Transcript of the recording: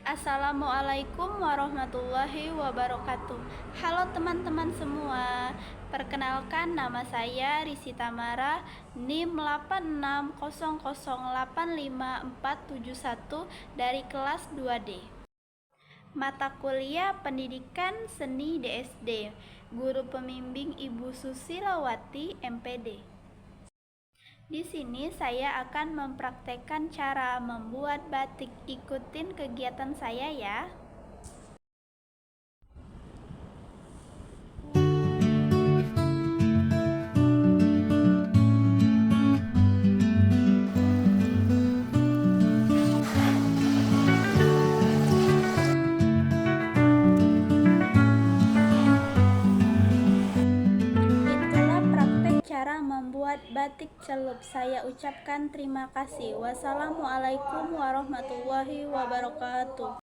Assalamualaikum warahmatullahi wabarakatuh. Halo teman-teman semua. Perkenalkan, nama saya Risi Tamara, NIM 860085471 dari kelas 2D. Mata kuliah Pendidikan Seni DSD. Guru pembimbing Ibu Susilawati, MPD. Di sini saya akan mempraktekkan cara membuat batik. Ikutin kegiatan saya ya. Itulah praktek cara membuat batik celup. Saya ucapkan terima kasih. Wassalamualaikum warahmatullahi wabarakatuh.